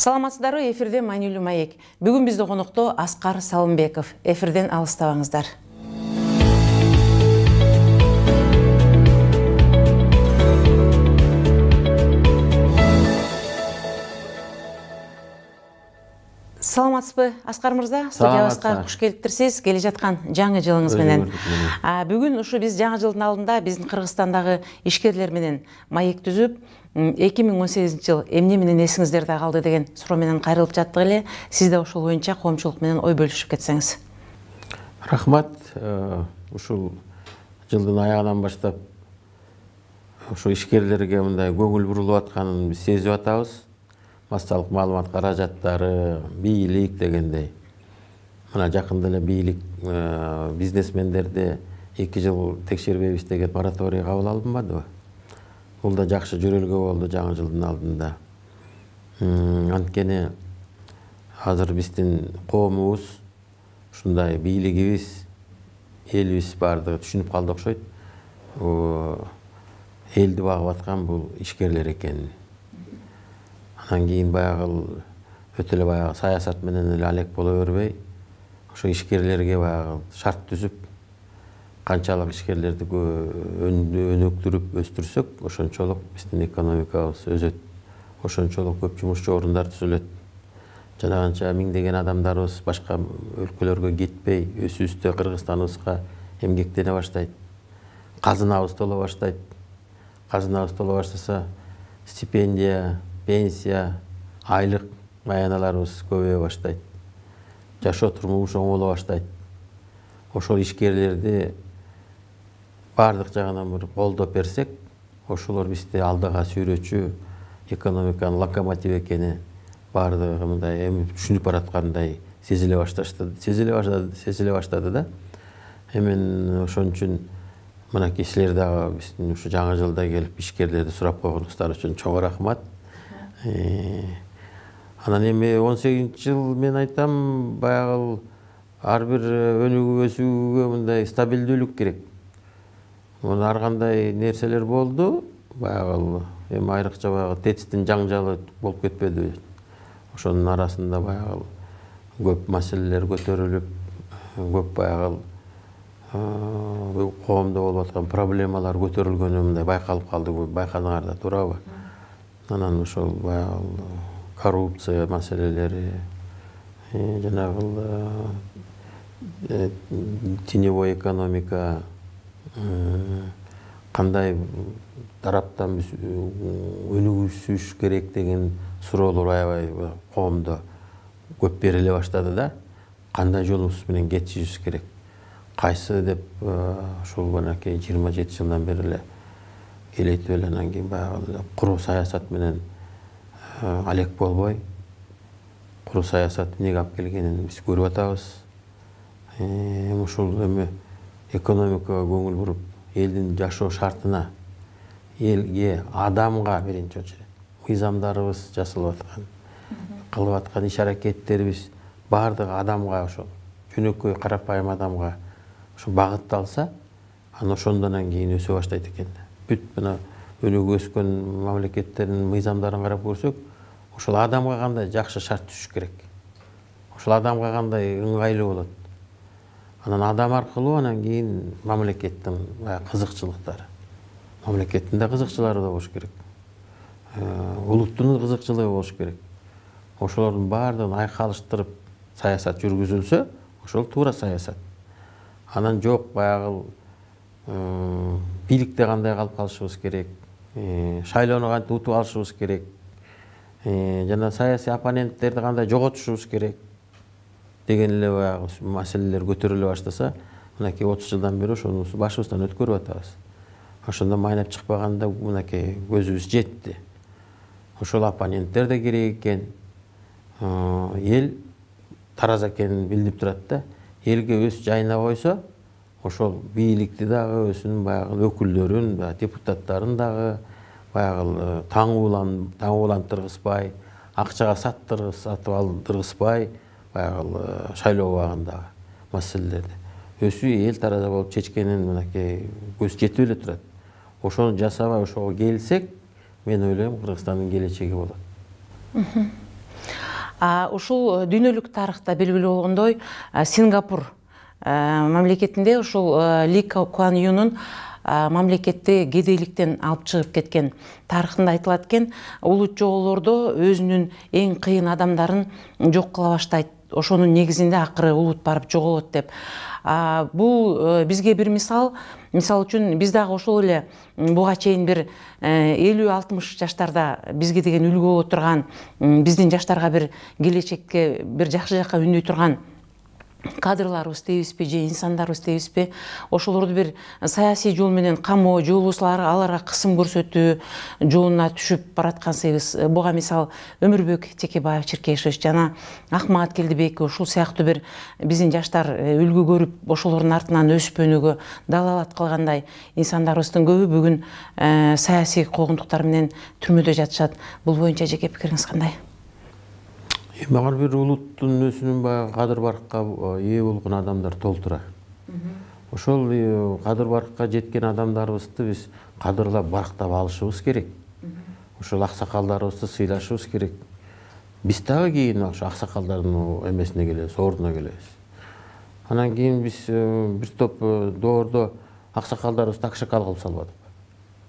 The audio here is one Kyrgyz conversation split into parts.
Саламатсыздарбы, эфирде Маанилүү маек. Бүгүн бизде конокто Аскар Салымбеков. Эфирден алыстабаңыздар. Саламатсызбы, Аскар мырза? Студиябызга куш келиптирсиз. Келе жаткан жаңы жылыңыз менен. Бүгүн ушу биз жаңы жылдын алдында биздин Кыргызстандагы ишкерлер менен маек түзүп, 2018 жыл эмне менен эсиңиздерде калды деген суроо менен кайрылып жаттык эле. Сиз да ошол боюнча коомчулук менен ой бөлүшүп кетсеңиз. Рахмат. Ушул жылдын аягынан баштап ушу ишкерлерге мындай көңүл бурулуп атканын биз сезип атабыз. Массалык маалымат каражаттары, бийлик дегендей. Мына жакында эле бийлик бизнесмендерди 2 жыл текшербейбиз деген мораторий кабыл алынбадыбы? Бул да жакшы жөрөлгө болду жаңы жылдын алдында. Анткени азыр биздин коомубуз, ушундай бийлигибиз, элибиз баардыгы түшүнүп калды окшойт. Элди багып аткан бул ишкерлер экенин. Анан кийин баягы өтө эле баягы саясат менен эле алек боло бербей, ошо ишкерлерге баягы шарт түзүп, канчалык ишкерлерди өнүктүрүп өстүрсөк, ошончолук биздин экономикабыз өсөт. Ошончолук көп жумушчу орундар түзүлөт. Жана канча миңдеген адамдарыбыз башка өлкөлөргө кетпей, өзүбүздө Кыргызстаныбызга эмгектене баштайт. Казынабыз толо баштайт. Казынабыз толо баштаса, стипендия, пенсия, айлык маяналарыбыз көбөйө баштайт. Жашоо турмуш оңоло баштайт. Ошол ишкерлерди бардык жагынан bir колдоп берсек, ошолор бизди алдыга сүйрөчү экономиканын локомотив экени бардыгы мындай эми түшүнүп бараткандай сезиле баштады да. Эми ошон үчүн мынакей силер дагы биздин ушу жаңы жылда келип ишкерлерди сурап койгонуңуздар үчүн чоң рахмат. Анан эми 18 жыл мен айтам, баягы ар бир өнүгүү өсүүгө мындай стабилдүүлүк керек. Муну ар кандай нерселер болду, баягы эми айрыкча баягы ТЭЦтин жаңжалы болуп кетпеди. Ошонун арасында баягы көп маселелер көтөрүлүп, көп баягы коомдо болуп аткан проблемалар көтөрүлгөнү мындай байкалып калды, байкадыңар да, туурабы? Анан ошол баягы коррупция маселелери, жанагы теневой экономика, кандай тараптан биз өнүгүшүш керек деген суроолор аябай коомдо көп бериле баштады да. Кандай жолубуз менен кетишибиз керек? Кайсы деп ушул мынакей 27 жылдан бери эле келетип эле анан кийин баягы куру саясат менен алек болбой, куру саясат эмнеге алып келгенин биз көрүп атабыз. Ушул эми экономикага көңүл буруп, элдин жашоо шартына, элге, адамга биринчи очередь мыйзамдарыбыз жасалып аткан, кылып аткан иш аракеттерибиз бардыгы адамга, ошол жөнөкөй карапайым адамга ошо багытталса, анан ошондон кийин өсө баштайт экен. Бүт мына өнүгүп өскөн мамлекеттердин мыйзамдарын карап көрсөк, ошол адамга кандай жакшы шарт түзүш керек. Ошол адамга кандай ыңгайлуу болот. Анан адам аркылуу анан кийин мамлекеттин кызыкчылыктары. Мамлекеттин да кызыкчылары да болуш керек. Улуттун кызыкчылыгы болуш керек. Ошолордун баардыгын айкалыштырып саясат жүргүзүлсө, ошол туура саясат. Анан жок баягы бийликте кандай калып калышыбыз керек, шайлоону кантип утуп алышыбыз керек, жана саясий оппоненттерди кандай жоготушубуз керек деген эле баягы маселелер көтөрүлө баштаса, мынакей 30 жылдан бери ошону башыбыздан өткөрүп атабыз. Ошондо майнап чыкпаганда мынакей көзүбүз жетти. Ошол оппоненттер да керек экен. Эл тараза экенин билип турат да. Элге өз жайына койсо, ошол бийликти дагы өзүнүн баягы өкүлдөрүн, депутаттарын дагы баягы таңуулантыргызбай, акчага сатып алдыргызбай, баягы шайлоо убагындагы маселелерди өзү эл тараза болуп чечкенин мынакей көз жетип эле турат. Ошону жасабай ошого келсек, мен ойлойм Кыргызстандын келечеги болот. Ушул дүйнөлүк тарыхта белгилүү болгондой, Сингапур мамлекетинде ушул Ли Куан Юнун мамлекетти кедейликтен алып чыгып кеткен тарыхында айтылат экен. Улут жоголордо өзүнүн эң кыйын адамдарын жок кыла баштайт. Ошонун негизинде акыры улут барып жоголот деп. Бул бизге бир мисал үчүн биз дагы ошол эле буга чейин бир 50-60 жаштарда бизге деген үлгү боло турган, биздин жаштарга бир келечекке бир жакшы жакка үндөй турган кадрларыбыз дейбизби же инсандарыбыз дейбизби, ошолорду бир саясий жол менен камоо, же болбосо аларга кысым көрсөтүү жолуна түшүп бараткансыбыз. Буга мисал Өмүрбек Текебаев Черкешевич жана Акмаат Келдибеков ушул сыяктуу бир биздин жаштар үлгү көрүп, ошолордун артынан өсүп өнүүгө далалат кылгандай инсандарыбыздын көбү бүгүн саясий куугунтуктар менен түрмөдө жатышат. Бул боюнча жеке пикириңиз кандай? Маған бір улуттун өзүнүн кадыр баркка ээ болгон адамдар толтура. Ошол кадыр баркка жеткен адамдарыбызды биз кадырлап барктап алышыбыз керек. Ошол аксакалдарыбызды сыйлашыбыз керек. Биз дагы кийин ошо аксакалдардын эмесине келебиз, ордуна келебиз. Анан кийин биз бир топ доордо аксакалдарыбызды акшакал кылып салбадык.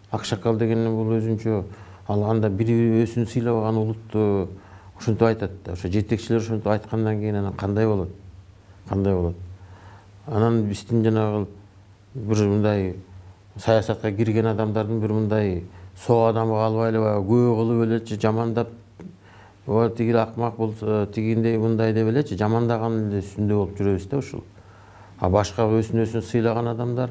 Акшакал деген бул өзүнчө анда бири өзүн сыйлабаган улутту ошентип айтат да. Ошо жетекчилер ошентип айткандан кийин анан кандай болот? Кандай болот? Анан биздин жанагы бир мындай саясатка кирген адамдардын бир мындай соо адамы калбай эле күбө кылып элечи жамандап, тиги акмак болсо, тигиндей мындай деп элечи жамандаган эле үстүндө болуп жүрөбүз да ушул. Башка өзүн сыйлаган адамдар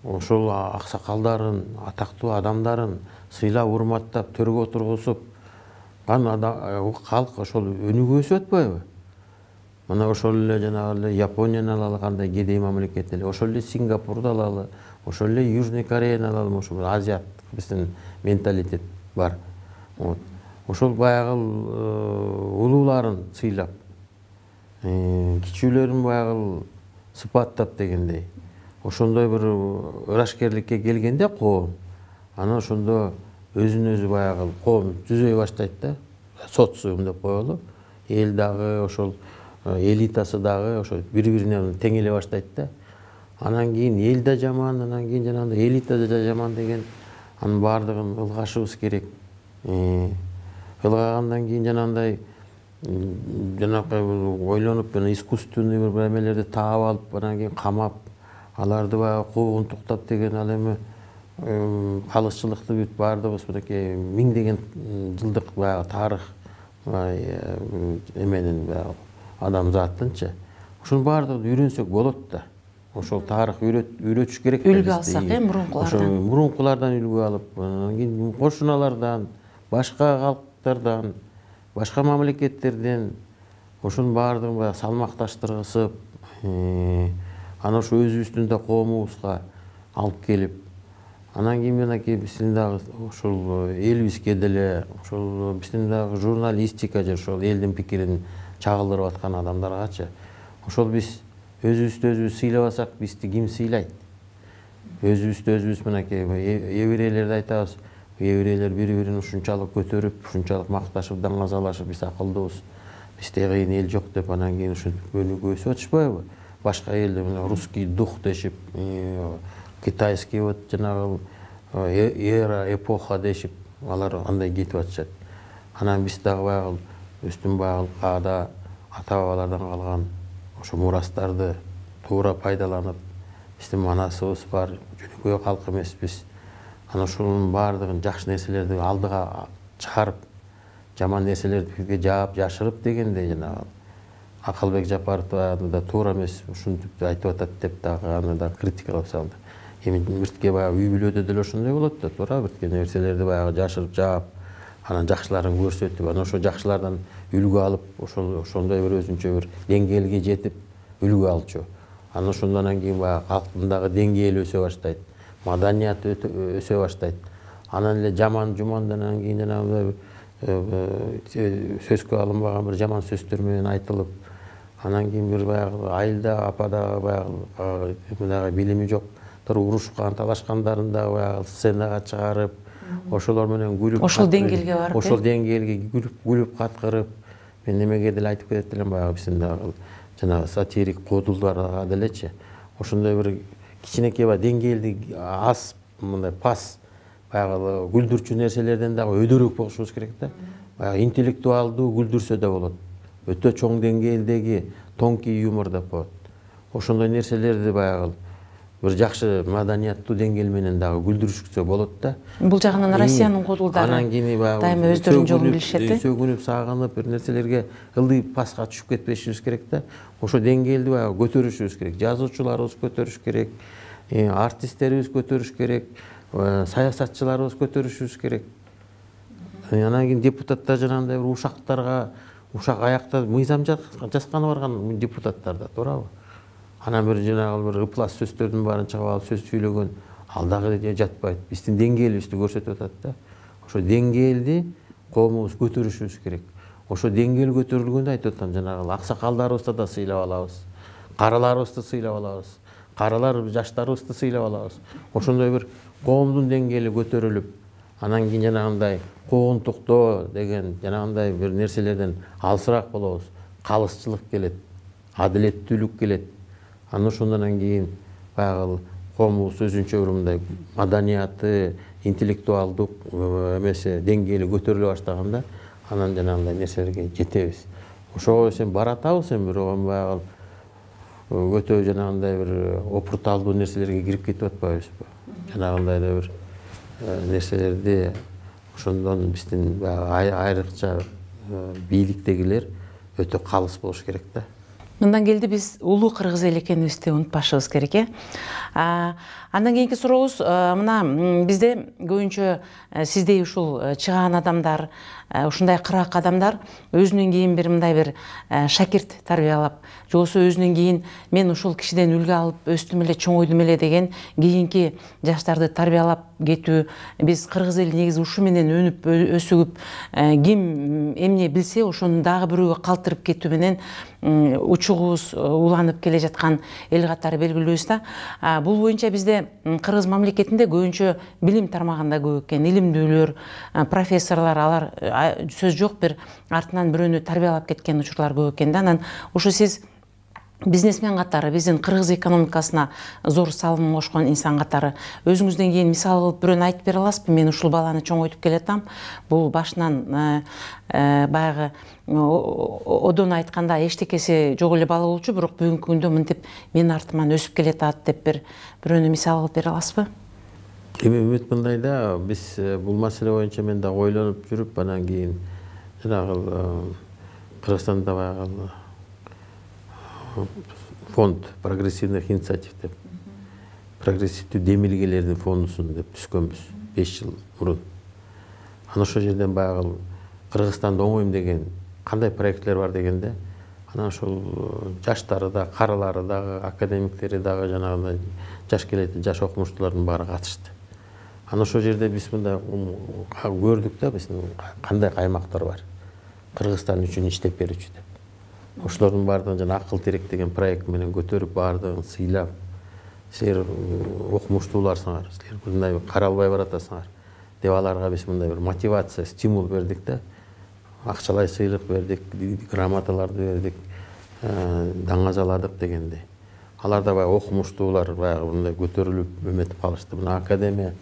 ошол аксакалдарын, атактуу адамдарын сыйлап, урматтап, төргө отургузуп, халк ошол өнүгүп өсүп атпайбы? Мына ошол эле жанагы Японияны алалы, кандай кедей мамлекет эле, ошол эле Сингапурду алалы, ошол эле Южный Кореяны алалы, ошол азиат биздин менталитет бар. Ошол баягы улууларын сыйлап, кичүүлөрүн баягы сыпаттап дегендей. Ошондой бир ырашкерликке келгенде коом, анан ошондо өзүн өзү баягы коом түзөй баштайт да. Социум деп коелу. Эл дагы ошол элитасы дагы ошо бири-бирине тең эле баштайт да. Анан кийин эл да жаман, анан кийин жанагындай элита да жаман деген анын баардыгын ылгашыбыз керек. Ылгагандан кийин жанагындай ойлонуп, искусственный бир эмелерди таап алып, анан кийин камап, аларды баягы куугунтуктап деген ал эми калысчылыкты бүт баардыгыбыз мынакей миңдеген жылдык баягы тарых эменин баягы адамзаттынчы. Ошонун баардыгын үйрөнсөк болот да. Ошол тарых үйрөтүш керек. Үлгү алсак, мурункулардан. Мурункулардан үлгү алып, кийин кошуналардан, башка калктардан, башка мамлекеттерден ошонун баардыгын баягы салмакташтыргысып, анан ошо өзүбүздүн да коомубузга алып келип, анан кийин мынакей биздин дагы ошол элибизге деле, ошол биздин дагы журналистика же ошол элдин пикирин чагылдырып аткан адамдаргачы, ошол биз өзүбүздү өзүбүз сыйлабасак, бизди ким сыйлайт? Өзүбүздү өзүбүз мынакей еврейлерди айтабыз. Еврейлер бири-бирин ушунчалык көтөрүп, ушунчалык макташып, даңазалашып, биз акылдуубуз, бизде кыйын эл жок деп анан кийин ушинтип өнүгүп өсүп атышпайбы? Башка элде русский дух дешип, китайский вот жанагы эра, эпоха дешип, алар андай кетип атышат. Анан биз дагы баягы өстүн байгалыкка ата-бабалардан калган ошо мурастарды туура пайдаланып, биздин манасыбыз бар, жөнөкөй калк эмеспиз. Анан ошонун баардыгын жакшы нерселерди алдыга чыгарып, жаман нерселерди бизге жаап, жашырып дегендей жанагы Акылбек Жапаров да туура эмес, ушинтип айтып атат деп дагы аны да критикалап салды. Эми биртке баягы үй бүлөдө деле ошондой болот да, туура биртке нерселерди баягы жашырып, жаап, анан жакшыларын көрсөтүп, анан ошо жакшылардан үлгү алып, ошондой бир өзүнчө бир деңгээлге жетип үлгү алчу. Анан ошондон кийин баягы калктын дагы деңгээли өсө баштайт, маданият өсө баштайт. Анан эле жаман жумандан кийин жанагы сөзгө алынбаган бир жаман сөздөр менен айтылып, анан кийин бир баягы айылда апада баягы мындай билими жок, урушкан, талашкандарын да баягы сценага чыгарып, ошолор менен күлүп, ошол деңгээлге барып, ошол деңгээлге күлүп каткырып, мен немеге деле айтып кетет элем баягы биздин дагы жанагы сатирик кодулдарга делечи ошондой бир кичинекей деңгээлди аз мындай пас баягы күлдүрчү нерселерден дагы өйдөрөөк болушубуз керек да. Баягы интеллектуалдуу күлдүрсө да болот. Өтө чоң деңгээлдеги тонкий юмор да болот. Ошондой нерселерди баягы бир жакшы маданияттуу деңгээл менен дагы күлдүрүшсө болот да. Бул жагынан Россиянын кодулдары дайыма өздөрүнүн жолун билишет. Сөгүнүп, сагынып бир нерселерге ылдый паска түшүп кетпешибиз керек да. Ошо деңгээлди баягы көтөрүшүбүз керек. Жазуучуларыбыз көтөрүш керек, артисттерибиз көтөрүш керек, саясатчыларыбыз көтөрүшүбүз керек. Анан кийин депутаттар жанагындай бир ушактарга, ушак аякта мыйзам жазганы барган депутаттар да, туурабы? Анан бир жанагы бир ыплас сөздөрдүн баарын чыгып алып сөз сүйлөгөн ал дагы жатпайт. Биздин деңгээлибизди көрсөтүп атат да. Ошо деңгээлди коомубуз көтөрүшүбүз керек. Ошо деңгээл көтөрүлгөндө айтып атам, жанагы аксакалдарыбызды да сыйлап алабыз, караларыбызды сыйлап алабыз, каралар жаштарыбызды сыйлап алабыз. Ошондой бир коомдун деңгээли көтөрүлүп, анан кийин жанагындай куугунтуктоо деген жанагындай бир нерселерден алысыраак болобуз. Калысчылык келет, адилеттүүлүк келет. Анан ошондон кийин баягы коомубуз өзүнчө бир мындай маданияты, интеллектуалдук эмеси деңгээли көтөрүлө баштаганда, анан жанагындай нерселерге жетебиз. Ошого сен баратабыз эми, бирок баягы өтө жанагындай бир опурталдуу нерселерге кирип кетип атпайбызбы? Жанагындай да бир нерселерди ошондон биздин айрыкча бийликтегилер өтө калыс болуш керек да. Мындан келди биз улуу кыргыз эли экенибизди унутпашыбыз керек, э? Андан кийинки сурообуз, мына бизде көбүнчө сиздей ушул чыгаан адамдар, ушундай кыраак адамдар өзүнөн кийин бир мындай бир шакирт тарбиялап, же болбосо өзүнөн кийин мен ушул кишиден үлгү алып өстүм эле, чоңойдум эле деген кийинки жаштарды тарбиялап кетүү. Биз кыргыз эли негизи ушу менен өнүп өсүгүп, ким эмне билсе ошону дагы бирөөгө калтырып кетүү менен учугубуз уланып келе жаткан эл катары белгилүүбүз да. Бул боюнча бизде кыргыз мамлекетинде көбүнчө билим тармагында көп экен, илимдүүлөр, профессорлор, алар сөз жок бир артынан бирөөнү тарбиялап кеткен учурлар көп экен да. Анан ушу сиз бизнесмен катары, биздин кыргыз экономикасына зор салым кошкон инсан катары өзүңүздөн кийин мисал кылып бирөөнү айтып бере аласызбы? Мен ушул баланы чоңойтуп келатам. Бул башынан баягы одон айтканда эчтекеси жок эле бала болчу, бирок бүгүнкү күндө мынтип менин артыман өсүп келатат деп бирөөнү мисал кылып бере аласызбы? Эми үмүт мындай да, биз бул маселе боюнча мен да ойлонуп жүрүп, анан кийин жанагы Кыргызстанда баягы фонд прогрессивных инициатив деп, прогрессивдүү демилгелердин фондусун деп түзгөнбүз 5 жыл мурун. Анан ошол жерден баягы Кыргызстанды оңойм деген кандай проекттер бар дегенде, анан ошол жаштары да, каралары дагы, академиктери дагы, жанагындай жаш келет, жаш окумуштуулардын баары катышты. Анан ошол жерде биз мындай көрдүк да, биздин кандай каймактар бар Кыргызстан үчүн иштеп берүүчү деп. Ошолордун баардыгын жана акыл терек деген проект менен көтөрүп, баардыгын сыйлап, силер окумуштууларсыңар, силер мындай каралбай баратасыңар деп аларга биз мындай бир мотивация, стимул бердик да. Акчалай сыйлык бердик, грамоталарды бердик, даңазаладык дегендей. Алар да баягы окумуштуулар баягы мындай көтөрүлүп эметип калышты. Мына академия,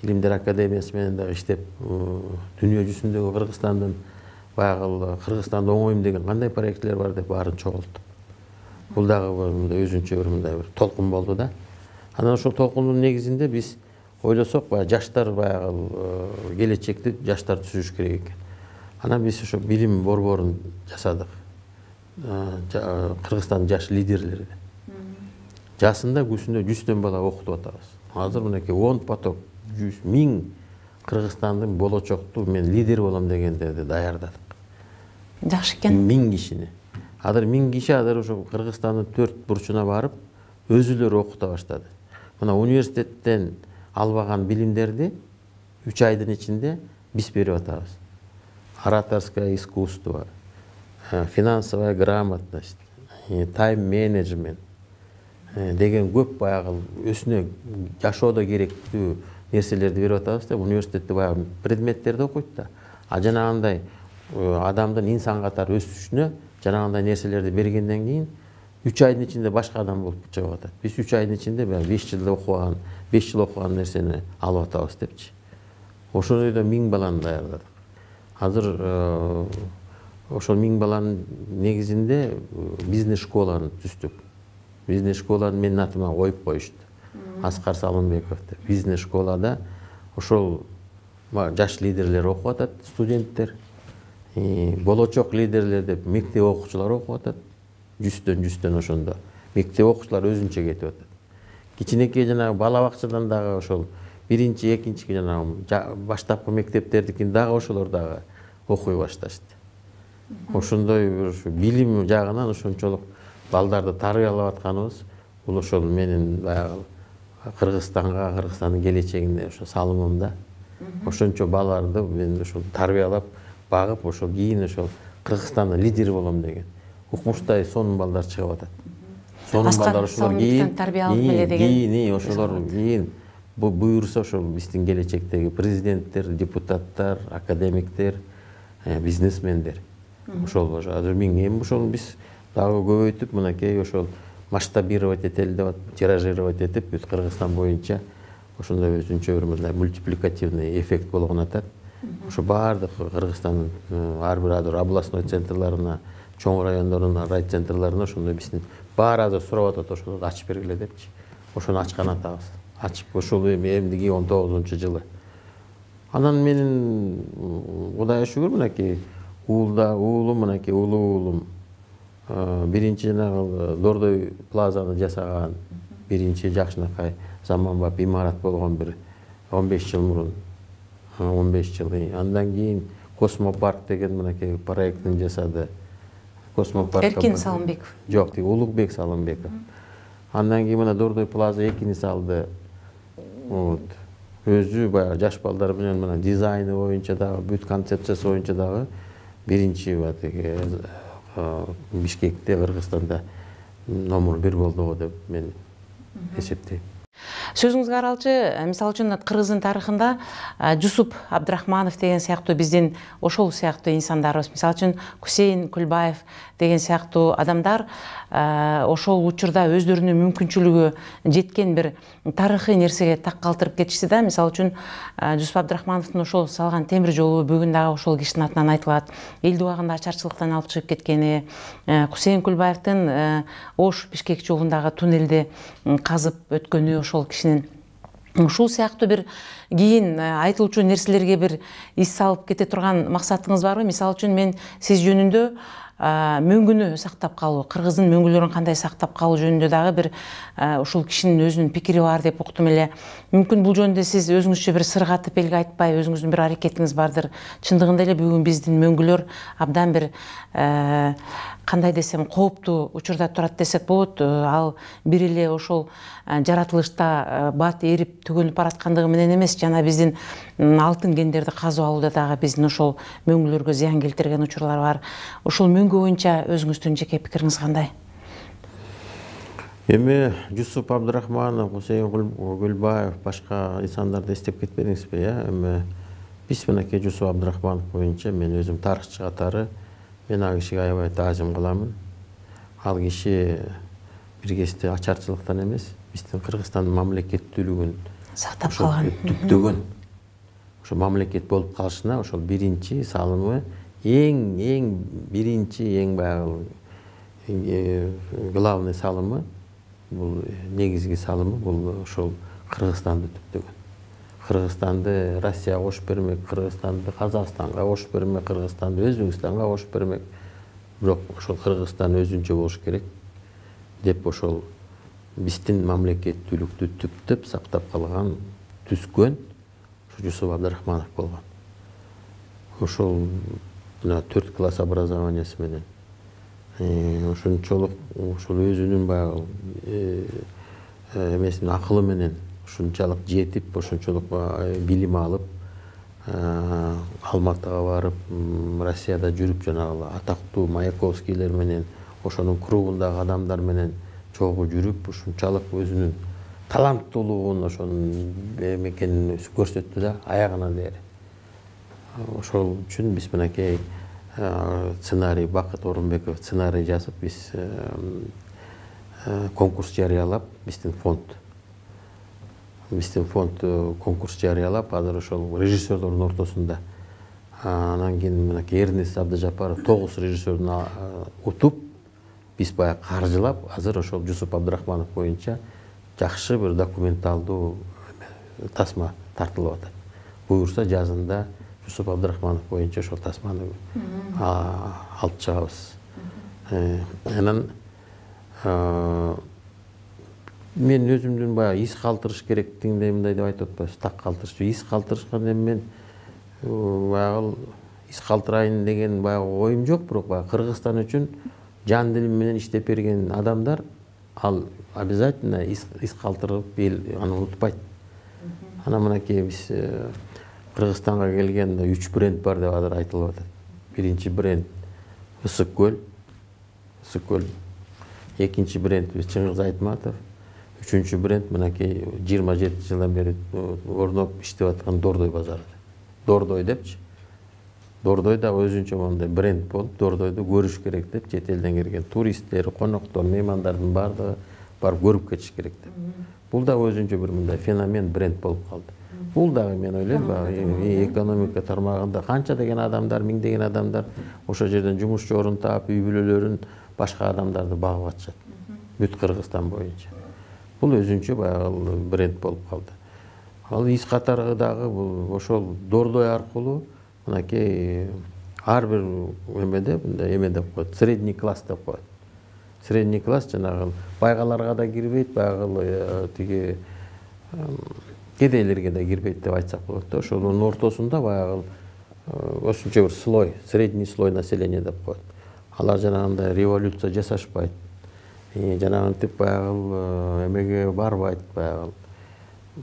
Илимдер академиясы менен дагы иштеп, дүйнө жүзүндөгү Кыргызстандын баягы Кыргызстанды оңойм деген кандай проекттер бар деп баарын чогулттук. Бул дагы мындай өзүнчө бир толкун болду да. Анан ошол толкундун негизинде биз ойлосок, баягы жаштар баягы келечекти жаштар түзүш керек экен. Анан биз ошо билим борборун жасадык. Кыргызстандын жаш лидерлери. Жасында күнүнө 100төн бала окутуп атабыз. Азыр мынакей 10 поток, 100 миң Кыргызстандын болочокту мен лидер болом дегендерди даярдадык. Жакшы экен. 1000 кишини. Азыр 1000 киши азыр ошо Кыргызстандын 4 бурчуна барып, өзүлөрү окута баштады. Мына университеттен албаган билимдерди 3 айдын ичинде биз берип атабыз. Ораторское искусство, финансовая грамотность, тайм-менеджмент деген көп баягы өзүнө жашоодо керектүү нерселерди берип атабыз деп университетте баягы предметтерди окуйт да. А жанагындай адамдын инсан катары өсүшүнө жанагындай нерселерди бергенден кийин 3 айдын ичинде башка адам болуп чыгып атат. Биз 3 айдын ичинде 5 жыл окуган нерсени алып атабыз депчи. Ошондойдо 1000 баланы даярдадык. Азыр ошол 1000 баланын негизинде бизнес школаны түздүк. Бизнес школаны менин атыма коюп коюшту. Аскар Салымбеков деп. Бизнес школада ошол жаш лидерлер окуп атат, студенттер. Болочок лидерлер деп мектеп окуучулар окуп атат. 100төн ошондо. Мектеп окуучулар өзүнчө кетип атат. Кичинекей жанагы бала бакчадан дагы ошол биринчи, экинчи жанагы баштапкы мектептердикин дагы ошолор дагы окуй башташты. Ошондой бир билим жагынан ошончолук балдарды тарбиялап атканыбыз бул ошол менин баягы Кыргызстандын келечегине ошо салымым да. Ошончо баларды мен ошол тарбиялап, багып, ошол кийин ошол Кыргызстандын лидери болом деген укмуштай сонун балдар чыгып атат. Сонун балдар ошолор кийин ошолор кийин буюрса ошол биздин келечектеги президенттер, депутаттар, академиктер, бизнесмендер. Ошол азыр эми ошол биз дагы көбөйтүп мынакей ошол масштабировать этели деп тиражировать этип бүт Кыргызстан боюнча ошондой өзүнчө бир мындай мультипликативный эффект болгон атат. Ошо баардык Кыргызстандын ар бир областной центрларына, чоң райондордун райцентрларына ошондой биздин баары азыр сурап атат ошолорду ачып бергиле депчи. Ошону ачкан атабыз. Ачып ошол эмдиги 19-жылы. Анан менин Кудайга шүгүр мынакей уулум мынакей улуу уулум биринчи жанагы Дордой плазаны жасаган биринчи жакшынакай заманбап имарат болгон бир 15 жыл мурун 15 жыл. Андан кийин Космопарк деген мынакей проектин жасады. Космопарк Эркин Салымбеков. Жок, Улукбек Салымбеков. Андан кийин мына Дордой плаза экини салды. Өзү баягы жаш балдар менен мына дизайны боюнча дагы, бүт концепциясы боюнча дагы биринчи Бишкекте, Кыргызстанда номер 1 болду деп мен эсептейм. Сөзүңүзгө аралчы, мисалы үчүн Кыргыздын тарыхында Жусуп Абдрахманов деген сыяктуу биздин ошол сыяктуу инсандарыбыз, мисалы үчүн Кусейин Кульбаев деген сыяктуу адамдар ошол учурда өздөрүнүн мүмкүнчүлүгү жеткен бир тарыхый нерсеге так калтырып кетишти да. Мисалы үчүн Жусуп Абдрахмановдун ошол салган темир жолу бүгүн дагы ошол кишинин атынан айтылат. Эл дубагында ачарчылыктан алып чыгып кеткени, Кусейин Кульбаевдин Ош Бишкек жолундагы туннелди казып өткөнү ошол кишинин. Ушул сыяктуу бир кийин айтылчу нерселерге бир ис салып кете турган максатыңыз барбы? Мисалы үчүн мен сиз жөнүндө мөңгүнү сактап калуу, кыргыздын мөңгүлөрүн кандай сактап калуу жөнүндө дагы бир ушул кишинин өзүнүн пикири бар деп уктум эле. Мүмкүн бул жөнүндө сиз өзүңүзчө бир сыр катып элге айтпай, өзүңүздүн бир аракетиңиз бардыр. Чындыгында эле бүгүн биздин мөңгүлөр абдан бир кандай десем кооптуу учурда турат десек болот. Ал бир эле ошол жаратылышта бат эрип төгөнүп бараткандыгы менен эмес, жана биздин алтын кендерди казып алууда дагы биздин ошол мөңгүлөргө зыян келтирген учурлар бар. Ошол мөңгү боюнча өзүңүздүн жеке пикириңиз кандай? Эми Жусуп Абдрахманов, Кусейин Кульбаев, башка инсандарды эстеп кетпедиңизби, эми биз мынакей Жусуп Абдрахманов боюнча мен өзүм тарыхчы катары мен ал кишиге аябай таазим кыламын. Ал киши бир кезде ачарчылыктан эмес, биздин Кыргызстандын мамлекеттүүлүгүн сактап калган, түптөгөн ошо мамлекет болуп калышына ошол биринчи салымы, эң биринчи, эң баягы главный салымы, бул негизги салымы бул ошол Кыргызстанды түптөгөн. Кыргызстанды Россияга кошуп бермек, Кыргызстанды Казакстанга кошуп бермек, Кыргызстанды Өзбекстанга кошуп бермек. Бирок ошол Кыргызстан өзүнчө болуш керек деп ошол биздин мамлекеттүүлүктү түптөп сактап калган, түзгөн Жусуп Абдрахманов болгон. Ошол 4 класс образованиясы менен ошончолук ошол өзүнүн баягы эмесин акылы менен ушунчалык жетип, ошончолук билим алып, Алматыга барып, Россияда жүрүп, жанагы атактуу Маяковскийлер менен, ошонун кругундагы адамдар менен чогуу жүрүп, ушунчалык өзүнүн таланттуулугун, ошонун эмекенин көрсөттү да, аягына дейер. Ошол үчүн биз мынакей сценарий Бақыт Орынбеков сценарий жазып, біз конкурс жариялап, біздің фонд конкурс жариялап, азыр ошол режиссерлордун ортосунда. Анан кийин мынакей Эрнест Абдыжапаров 9 режиссердун утуп, биз баягы каржылап, азыр ошол Жусуп Абдрахманов боюнча жакшы бир документалдуу тасма тартылып атат. Буюрса жазында Жусуп Абдрахманов боюнча ошол тасманы алып чыгабыз. Анан мен өзүмдүн баягы ис калтырыш керектигиндей мындай деп айтып атпайбыз, так калтырыш. Ис калтырышкан эми мен баягы ис калтырайын деген баягы оюм жок, бирок баягы Кыргызстан үчүн жан дилим менен иштеп берген адамдар ал обязательно ис калтырып аны унутпайт. Ана мынакей биз Кыргызстанга келгенде 3 бренд бар деп азыр айтылып атат. Биринчи бренд Ысык көл. Экинчи бренд Чыңгыз Айтматов. Үчүнчү бренд мынакей 27 жылдан бери орноп иштеп аткан Дордой базары. Дордой депчи. Дордой да өзүнчө мондай бренд болуп, Дордойду көрүш керек деп, чет элден келген туристтер, коноктор, меймандардын бардыгы барып көрүп кетиш керек деп. Бул да өзүнчө бир мындай феномен, бренд болуп калды. Бул дагы мен ойлойм, экономика тармагында канча деген адамдар, миңдеген адамдар ошол жерден жумуш орун таап, үй бүлөлөрүн башка адамдарды багып атышат. Бүт Кыргызстан боюнча. Бул өзүнчө баягы бренд болуп калды. Ал ис катары дагы ошол Дордой аркылуу мынакей ар бир эмеде эме деп коет, средний класс деп коет. Средний класс жанагы байгаларга да кирбейт, баягы тиги кедейлерге да кирбейт деп айтсак болот да. Ошонун ортосунда баягы осунча бир слой, средний слой населения деп коет. Алар жанагындай революция жасашпайт. Жанагынтип баягы эмеге барбайт, баягы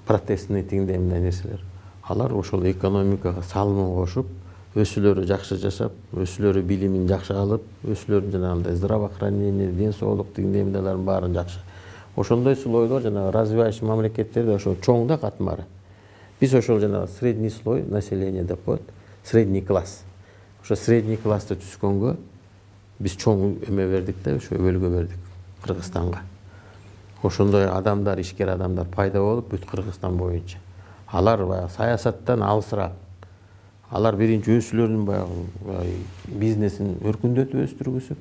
протестный тигиндей мындай нерселер. Алар ошол экономикага салымын кошуп, өсүлөрү жакшы жашап, өсүлөрү билимин жакшы алып, өсүлөрүн жанагындай здравоохранение, ден соолук тигиндей мындайлардын баарын жакшы. Ошондой слойлор жанагы развивающий мамлекеттерде ошол чоң да катмары. Биз ошол жанагы средний слой населения деп коет, средний класс. Ошо средний классты түзгөнгө биз чоң эме бердик да, ошо бөлгө бердик Кыргызстанга. Ошондой адамдар, ишкер адамдар пайда болуп бүт Кыргызстан боюнча. Алар баягы саясаттан алысыраак. Алар биринчи өсүлөрүн баягы бизнесин өркүндөтүп өстүргүсүп,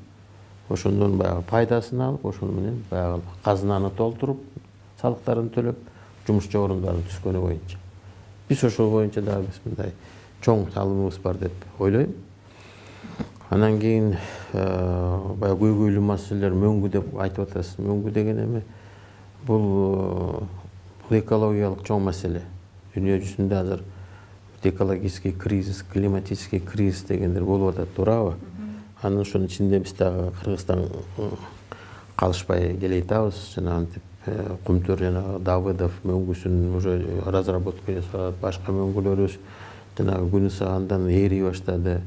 ошондон баягы пайдасын алып, ошону менен баягы казынаны толтуруп, салыктарын төлөп, жумушчу орундарын түзгөнү боюнча. Биз ошол боюнча дагы биз мындай чоң салымыбыз бар деп ойлойм. Анан кийин баягы көйгөйлүү маселелер мөңгү деп айтып атасыз. Мөңгү деген эме бул экологиялык чоң маселе. Дүйнө жүзүндө азыр экологический кризис, климатический кризис дегендер болуп атат, туурабы? Анан ошонун ичинде биз дагы Кыргызстан калышпай келе атабыз. Жанагынтип Кумтөр жанагы Давыдов мөңгүсүн уже разработка жасап, башка мөңгүлөрүбүз жанагы күнү сагандан ээри баштады.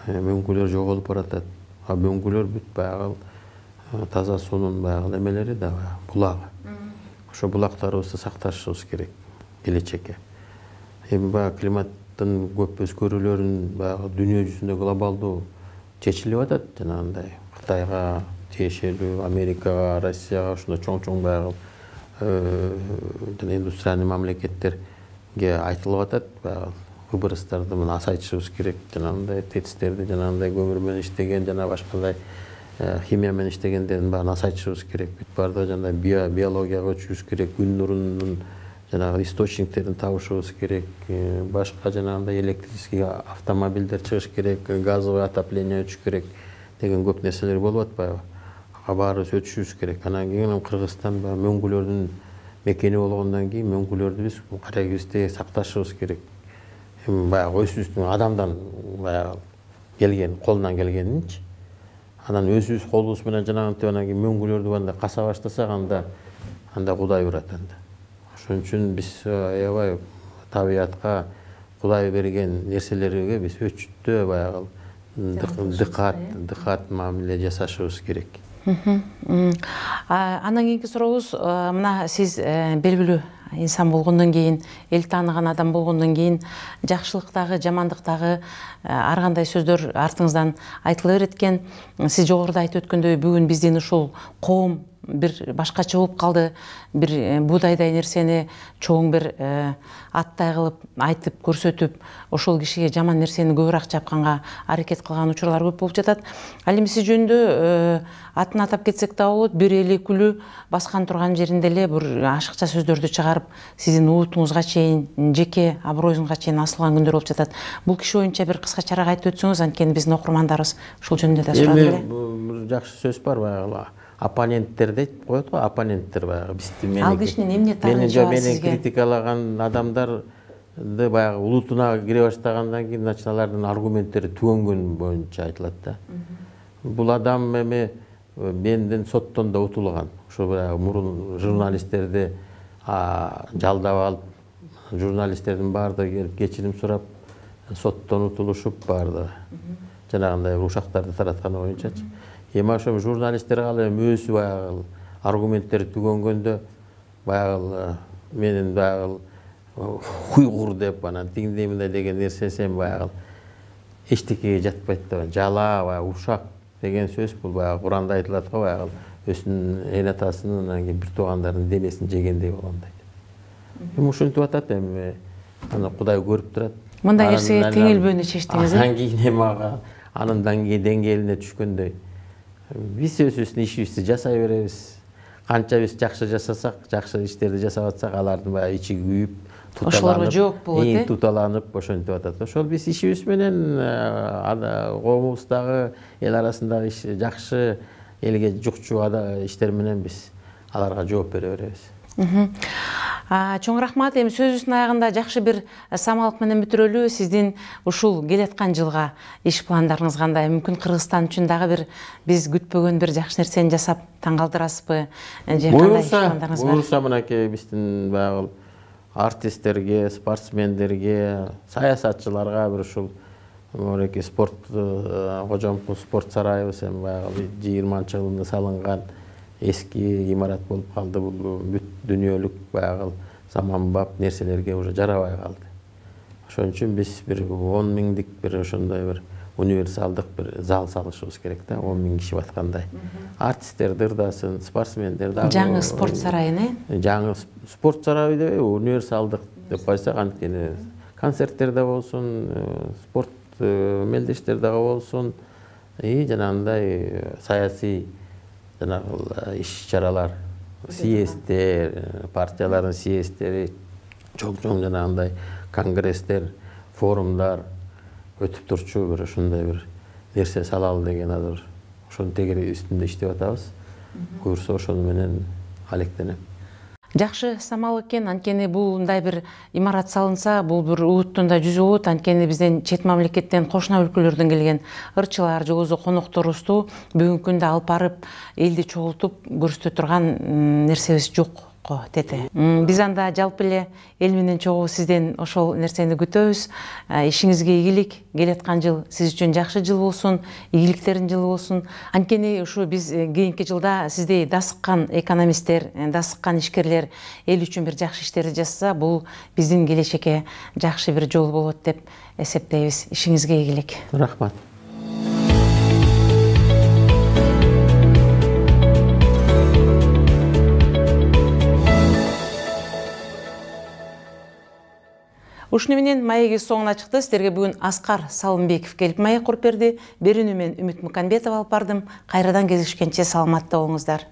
Мөңгүлөр жоголуп баратат. Мөңгүлөр бүт баягы таза суунун баягы эмелери да булагы. Ошо булактарыбызды сакташыбыз керек келечекке. Эми баягы климаттын көп өзгөрүүлөрүн баягы дүйнө жүзүндө глобалдуу чечилип атат. Жанагындай Кытайга тиешелүү, Америкага, Россияга ушундай чоң баягы индустрияльный мамлекеттерге айтылып атат. Баягы выбростарды мына азайтышыбыз керек. Жанагындай тецтерди, жанагындай көмүр менен иштеген, жана башкандай химия менен иштегендердин баарын азайтышыбыз керек. Бүт баардыгы жандай биологияга көчүшүбүз керек. Күн нурунун жанагы источниктерин табышыбыз керек. Башка жанагындай электрический автомобилдер чыгыш керек, газовый отопление өтүш керек деген көп нерселер болуп атпайбы? Баарыбыз өтүшүбүз керек. Анан кийин Кыргызстан мөңгүлөрдүн мекени болгондон кийин мөңгүлөрдү биз карагыбызды сакташыбыз керек. Баягы өзүбүздүн адамдан баягы келген, колунан келгенинчи. Анан өзүбүз колубуз менен жанагынтип анан кийин мөңгүлөрдү анда каса баштасак, анда Кудай урат анда. Ошон үчүн биз аябай табиятка Кудай берген нерселерге биз өчүттө баягы дыкат мамиле жасашыбыз керек. Андан кийинки сурообуз, мына сиз белгилүү инсан болгондон кийин, эл тааныган адам болгондон кийин жакшылыктагы, жамандыктагы ар кандай сөздөр артыңыздан айтыла берет экен. Сиз жогоруда айтып өткөндөй, бүгүн биздин ушул коом бир башкача болуп калды. Бир буудайдай нерсени чоң бир аттай кылып айтып көрсөтүп, ошол кишиге жаман нерсени көбүрөөк чапканга аракет кылган учурлар көп болуп жатат. Ал эми сиз жөнүндө атын атап кетсек да болот, бир эли күлү баскан турган жеринде эле бир ашыкча сөздөрдү чыгарып, сиздин уутуңузга чейин, жеке аброюңузга чейин асылган күндөр болуп жатат. Бул киши боюнча бир кыскачараак айтып өтсөңүз, анткени биздин окурмандарыбыз ушул жөнүндө да сурап эле. Бир жакшы сөз бар, баягы оппоненттер дейт коет го, оппоненттер баягы бизди ал кишинин эмне таанышы бар мени сизге? критикалаган адамдарды баягы улутуна кире баштагандан кийин алардын аргументтери түгөнгөн боюнча айтылат да. Бул адам эми менден соттон да утулган. Ошо баягы мурун журналисттерди жалдап алып, журналисттердин баардыгы келип кечирим сурап, соттон утулушуп баардыгы. Жанагындай ушактарды таратканы боюнчачы. Эми ошо журналисттер калып өзү баягы аргументтери түгөнгөндө баягы менин баягы уйгур деп анан тигиндей мындай деген нерсесем баягы эчтекеге жатпайт да. Жала, баягы ушак деген сөз бул баягы Куранда айтылат го, баягы өзүнүн эл атасынын анан кийин бир туугандарынын денесин жегендей болгондой. Эми ушинтип атат, эми аны Кудай көрүп турат. Мындай нерсеге теңилбөөнү чечтиңиз, анан кийин эми анын деңгээлине түшкөндөй биз өзүбүздүн ишибизди жасай беребиз. Канча биз жакшы жасасак, жакшы иштерди жасап атсак, алардын баягы ичи күйүп, ошолорго жооп болот, туталанып ошентип атат. Ошол биз ишибиз менен коомубуздагы, эл арасындагы жакшы, элге жукчу иштер менен биз аларга жооп бере беребиз. Чоң рахмат. Эми сөзүбүздүн аягында жакшы бир самалык менен бүтүрөлү. Сиздин ушул келаткан жылга иш пландарыңыз кандай? Мүмкүн Кыргызстан үчүн дагы бир биз күтпөгөн бир жакшы нерсени жасап таң калтырасызбы? Же кандай иш пландарыңыз бар? Буюрса мынакей биздин баягы артисттерге, спортсмендерге, саясатчыларга бир ушул мынакей спорт Кожомкул спорт сарайыбыз эми баягы 20-жылында салынган эски имарат болуп калды. Бул бүт дүйнөлүк баягы заманбап нерселерге уже жарабай калды. Ошон үчүн биз бир 10 миңдик бир ошондой бир универсалдык бир зал салышыбыз керек да, 10 миң киши баткандай. Артисттер дырдасын, спортсмендер дагы. Жаңы спорт сарайыны? Жаңы спорт сарайы деп универсалдык деп койсок, анткени концерттер да болсун, спорт мелдештер дагы болсун, жанагындай саясий жанагы иш-чаралар, съезддер, партиялардын съезддери, чоң жанагындай конгресстер, форумдар өтүп турчу бир ошондой бир нерсе салалы деген азыр ошонун тегере үстүндө иштеп атабыз. Буюрса ошону менен алектенем. Жакшы самал экен, анткени бул мындай бир имарат салынса, бул бир ууттун да жүзү болот. Анткени бизден чет мамлекеттен, кошуна өлкөлөрдөн келген ырчылар, же болбосо конокторубузду бүгүнкү күндө алып барып, элди чогултуп көрсөтө турган нерсебиз жок го тете. Биз анда жалпы эле эл менен чогуу сизден ошол нерсени күтөбүз. Ишиңизге ийгилик, келаткан жыл сиз үчүн жакшы жыл болсун, ийгиликтердин жылы болсун. Анткени ушу биз кийинки жылда сиздей дасыккан экономисттер, дасыккан ишкерлер эл үчүн бир жакшы иштерди жасаса, бул биздин келечекке жакшы бир жол болот деп эсептейбиз. Ишиңизге ийгилик. Рахмат. Ушуну менен маегибиз соңуна чыкты. Сиздерге бүгүн Аскар Салымбеков келип маек куруп берди. Берүүнү мен Үмүт Муканбетова алып бардым. Кайрадан кездешкенче саламатта болуңуздар.